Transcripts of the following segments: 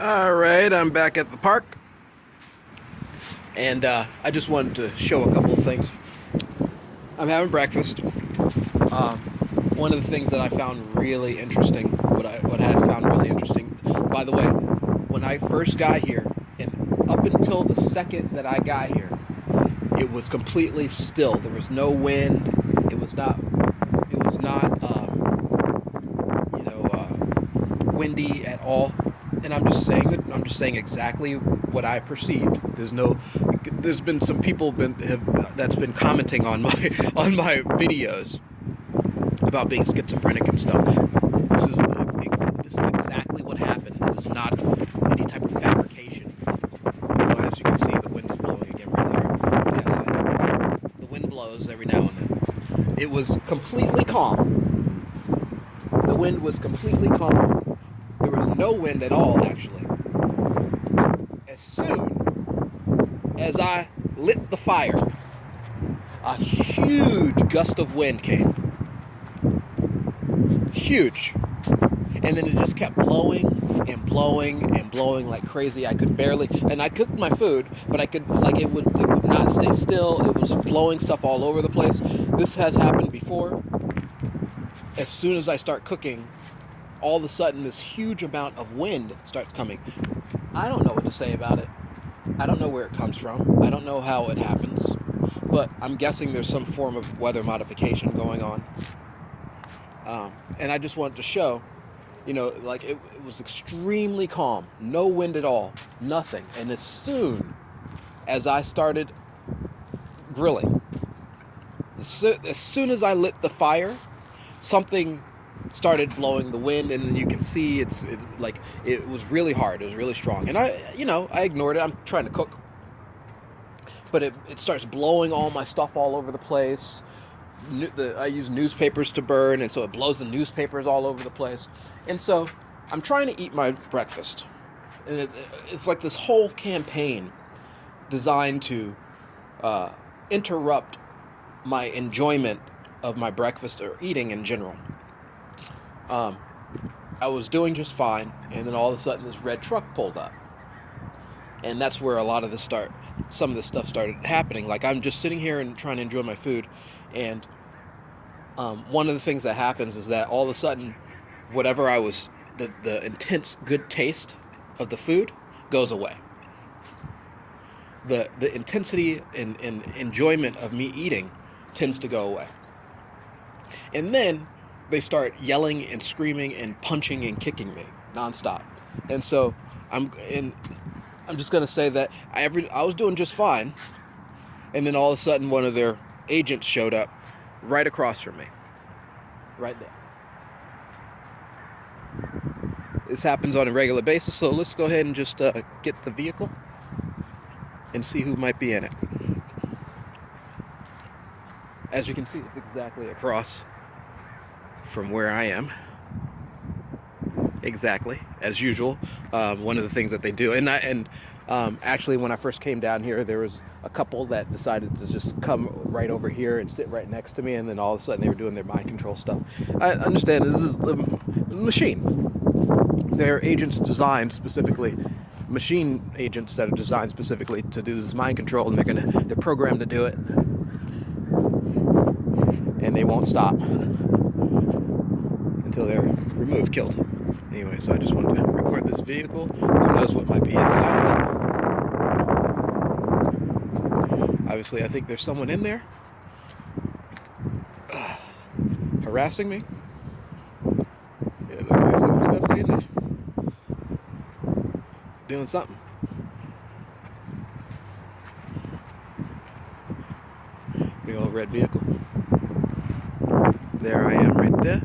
All right, I'm back at the park, and I just wanted to show a couple of things. I'm having breakfast. Um, One of the things that I found really interesting, what I found really interesting, by the way, when I first got here, and up until the second that I got here, it was completely still. There was no wind. It was not. It was not. Windy at all. And I'm just saying exactly what I perceived. There's been some people that's been commenting on my on my videos about being schizophrenic and stuff. This is exactly what happened. This is not any type of fabrication. Well, as you can see, the wind is blowing again right here. Yes, the wind blows every now and then. It was completely calm. The wind was completely calm. There was no wind at all, actually. As soon as I lit the fire, a huge gust of wind came. Huge. And then it just kept blowing and blowing and blowing like crazy. I could barely, and I cooked my food, but it would not stay still. It was blowing stuff all over the place. This has happened before. As soon as I start cooking, all of a sudden this huge amount of wind starts coming. I don't know what to say about it. I don't know where it comes from. I don't know how it happens. But I'm guessing there's some form of weather modification going on. And I just wanted to show, like it was extremely calm. No wind at all. Nothing. And as soon as I started grilling, as soon as I lit the fire, something started blowing the wind, and you can see it was really hard. It was really strong, and I ignored it. I'm trying to cook, but it starts blowing all my stuff all over the place. I use newspapers to burn, and so it blows the newspapers all over the place. And so I'm trying to eat my breakfast, and it's like this whole campaign designed to interrupt my enjoyment of my breakfast or eating in general. I was doing just fine, and then all of a sudden this red truck pulled up. And that's where some of this stuff started happening. Like, I'm just sitting here and trying to enjoy my food, and one of the things that happens is that all of a sudden, the intense good taste of the food goes away. The intensity and enjoyment of me eating tends to go away. And then they start yelling and screaming and punching and kicking me nonstop. And so I'm just gonna say that I was doing just fine, and then all of a sudden one of their agents showed up right across from me, right there. This happens on a regular basis, so let's go ahead and just get the vehicle and see who might be in it. As you can see, it's exactly across from where I am, exactly as usual. One of the things that they do, and actually, when I first came down here, there was a couple that decided to just come right over here and sit right next to me, and then all of a sudden they were doing their mind control stuff. I understand this is a machine. They're agents designed specifically, machine agents that are designed specifically to do this mind control, and they're programmed to do it, and they won't stop until they're killed. Anyway, so I just wanted to record this vehicle. Who knows what might be inside of it? Obviously, I think there's someone in there harassing me. Yeah, looks like someone's definitely in there doing something. Big old red vehicle. There I am right there.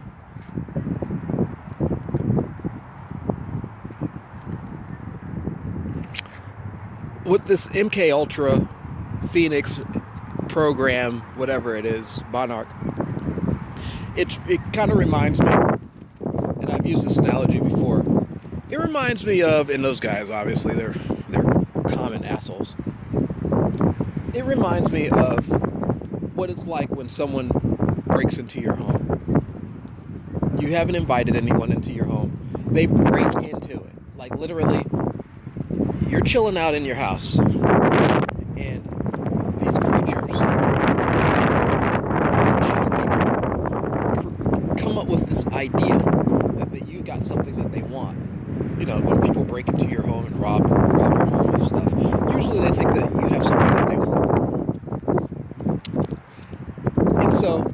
With this MK Ultra Phoenix program, whatever it is, Monarch, it kind of reminds me, and I've used this analogy before, it reminds me of, and those guys obviously they're common assholes. It reminds me of what it's like when someone breaks into your home. You haven't invited anyone into your home. They break into it. Like, literally, you're chilling out in your house, and these creatures, machine people, come up with this idea that you got something that they want. When people break into your home and rob your home of stuff, usually they think that you have something that they want. And so,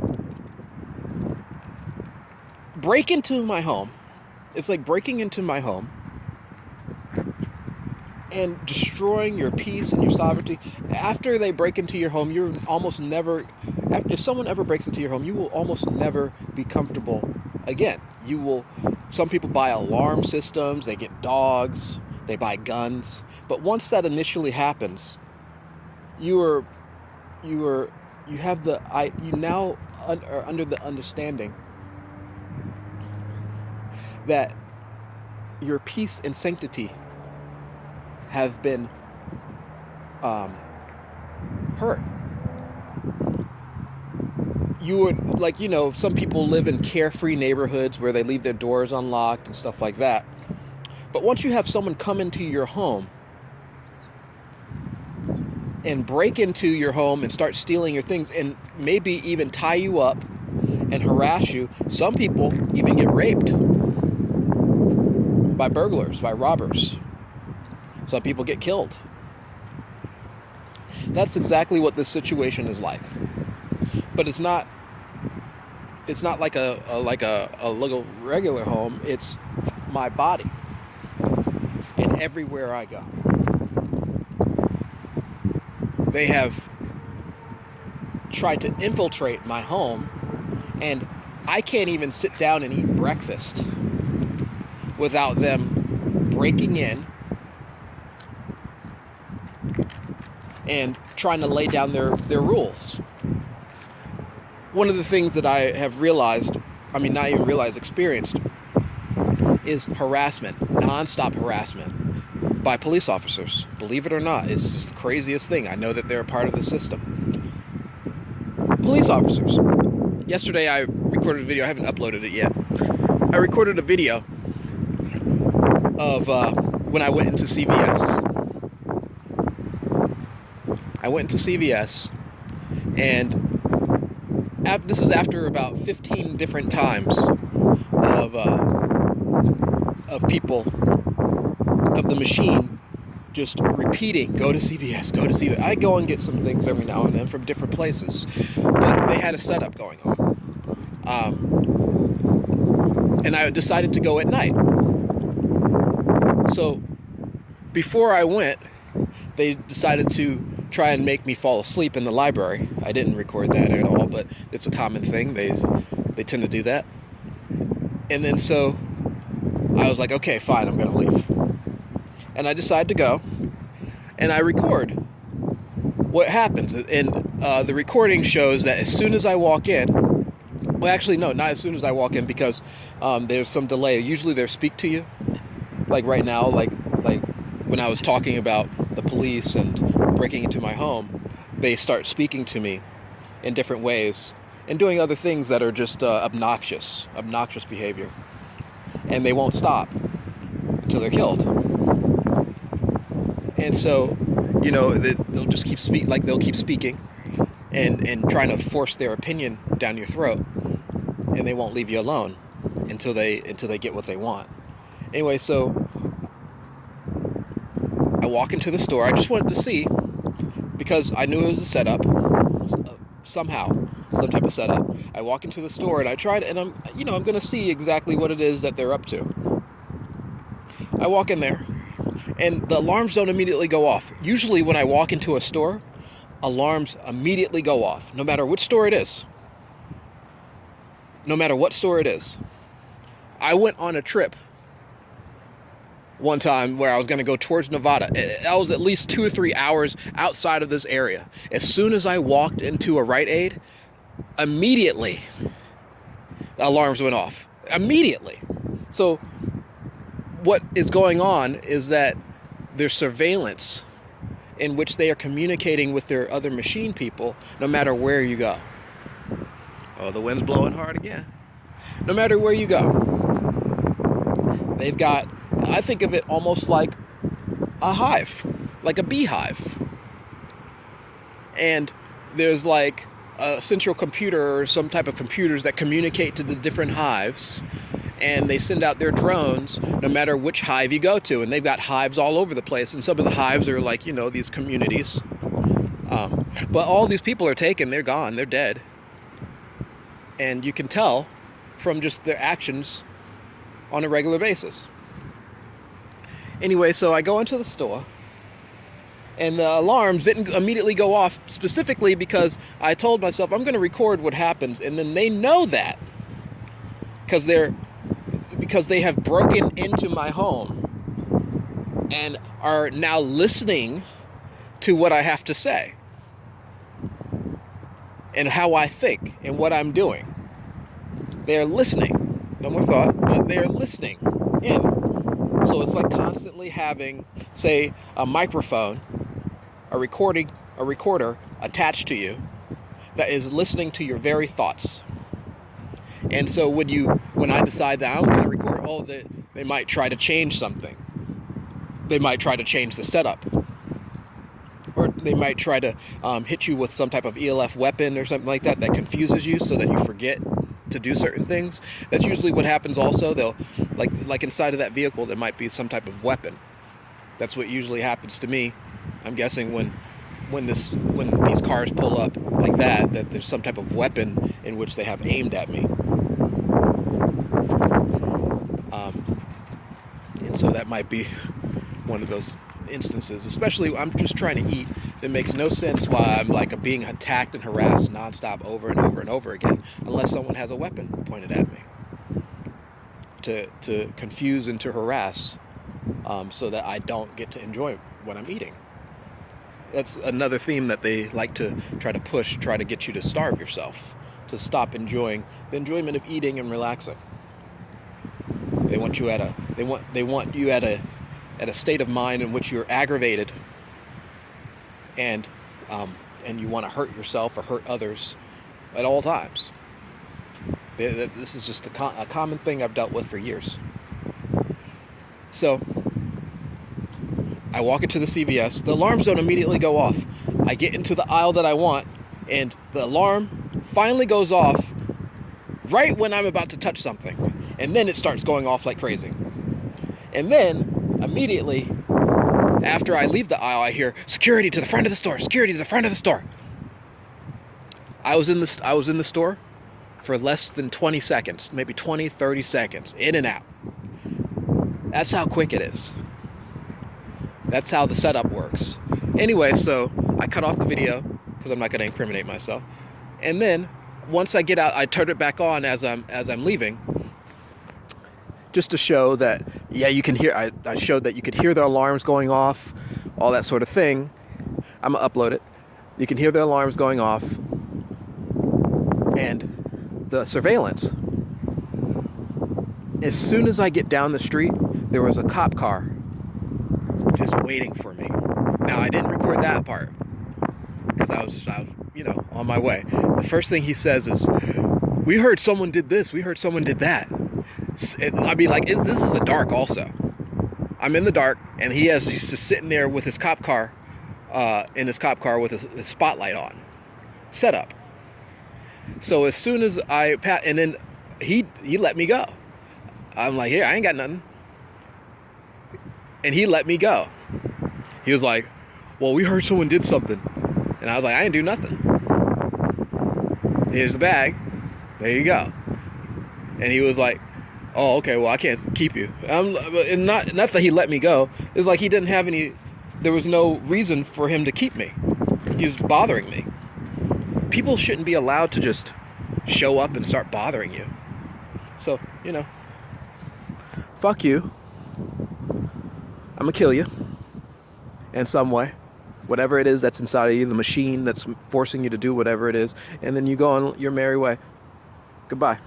break into my home. It's like breaking into my home and destroying your peace and your sovereignty. After they break into your home, you're almost never, if someone ever breaks into your home, you will almost never be comfortable again. Some people buy alarm systems, they get dogs, they buy guns. But once that initially happens, you now are under the understanding that your peace and sanctity have been hurt. You would, some people live in carefree neighborhoods where they leave their doors unlocked and stuff like that. But once you have someone come into your home and break into your home and start stealing your things and maybe even tie you up and harass you, some people even get raped by burglars, by robbers. Some people get killed. That's exactly what this situation is like. But it's not like a regular home. It's my body, and everywhere I go, they have tried to infiltrate my home, and I can't even sit down and eat breakfast without them breaking in and trying to lay down their rules. One of the things that I have experienced, is harassment, nonstop harassment by police officers. Believe it or not, it's just the craziest thing. I know that they're a part of the system. Police officers. Yesterday I recorded a video. I haven't uploaded it yet. I recorded a video of when I went into CVS. I went into CVS, and this is after about 15 different times of people of the machine just repeating, go to CVS, go to CVS. I go and get some things every now and then from different places, but they had a setup going on. And I decided to go at night. So before I went, they decided to try and make me fall asleep in the library. I didn't record that at all, but it's a common thing. They tend to do that. And then so I was like, okay, fine, I'm gonna leave. And I decide to go, and I record what happens. And the recording shows that as soon as I walk in, well, actually, no, not as soon as I walk in, because there's some delay. Usually they speak to you, like right now, like when I was talking about the police and breaking into my home, they start speaking to me in different ways and doing other things that are just obnoxious behavior. And they won't stop until they're killed. And so, they'll just keep speaking and trying to force their opinion down your throat, and they won't leave you alone until they get what they want. Anyway, so I walk into the store. I just wanted to see, because I knew it was a setup, somehow, some type of setup. I walk into the store and I tried, and I'm going to see exactly what it is that they're up to. I walk in there, and the alarms don't immediately go off. Usually when I walk into a store, alarms immediately go off, no matter which store it is. No matter what store it is. I went on a trip one time where I was going to go towards Nevada. I was at least 2 or 3 hours outside of this area. As soon as I walked into a Rite Aid, immediately the alarms went off. Immediately. So what is going on is that there's surveillance in which they are communicating with their other machine people no matter where you go. Oh, the wind's blowing hard again. No matter where you go. They've got, I think of it almost like a hive, like a beehive. And there's like a central computer or some type of computers that communicate to the different hives, and they send out their drones no matter which hive you go to. And they've got hives all over the place, and some of the hives are like, you know, these communities. But all these people are taken, they're gone, they're dead. And you can tell from just their actions on a regular basis. Anyway, so I go into the store, and the alarms didn't immediately go off, specifically because I told myself I'm going to record what happens, and then they know that because they have broken into my home and are now listening to what I have to say and how I think and what I'm doing. They're listening. No more thought, but they're listening in. So it's like constantly having, say, a microphone, a recorder attached to you that is listening to your very thoughts. And so when I decide that I'm going to record, they might try to change something. They might try to change the setup. Or they might try to hit you with some type of ELF weapon or something like that confuses you so that you forget to do certain things. That's usually what happens also. They'll, like inside of that vehicle, there might be some type of weapon. That's what usually happens to me. I'm guessing when these cars pull up like that there's some type of weapon in which they have aimed at me. And so that might be one of those instances, especially I'm just trying to eat. It makes no sense why I'm like being attacked and harassed nonstop over and over and over again, unless someone has a weapon pointed at me to confuse and to harass, so that I don't get to enjoy what I'm eating. That's another theme that they like to try to get you to starve yourself, to stop enjoying the enjoyment of eating and relaxing. They want you at a state of mind in which you're aggravated and you want to hurt yourself or hurt others at all times. This is just a common thing I've dealt with for years. So I walk into the CVS. The alarms don't immediately go off. I get into the aisle that I want, and the alarm finally goes off right when I'm about to touch something. And then it starts going off like crazy. And then, immediately, after I leave the aisle, I hear, "Security to the front of the store! Security to the front of the store!" I was in the store for less than 20 seconds, maybe 20, 30 seconds, in and out. That's how quick it is. That's how the setup works. Anyway, so I cut off the video because I'm not going to incriminate myself. And then once I get out, I turn it back on as I'm leaving, just to show that, yeah, you can hear. I showed that you could hear the alarms going off, all that sort of thing. I'm gonna upload it. You can hear the alarms going off, and the surveillance. As soon as I get down the street, there was a cop car just waiting for me. Now, I didn't record that part because I was, on my way. The first thing he says is, "We heard someone did this. We heard someone did that." This is the dark also. I'm in the dark, and he's just sitting there with his cop car, with his spotlight on, set up. So as soon as and then he let me go. I'm like, "Here, I ain't got nothing." And he let me go. He was like, "Well, we heard someone did something." And I was like, "I didn't do nothing. Here's the bag. There you go." And he was like, "Oh, okay, well, I can't keep you." And not that he let me go. It's like he didn't have there was no reason for him to keep me. He was bothering me. People shouldn't be allowed to just show up and start bothering you. So, fuck you. I'm gonna kill you in some way. Whatever it is that's inside of you, the machine that's forcing you to do whatever it is, and then you go on your merry way. Goodbye.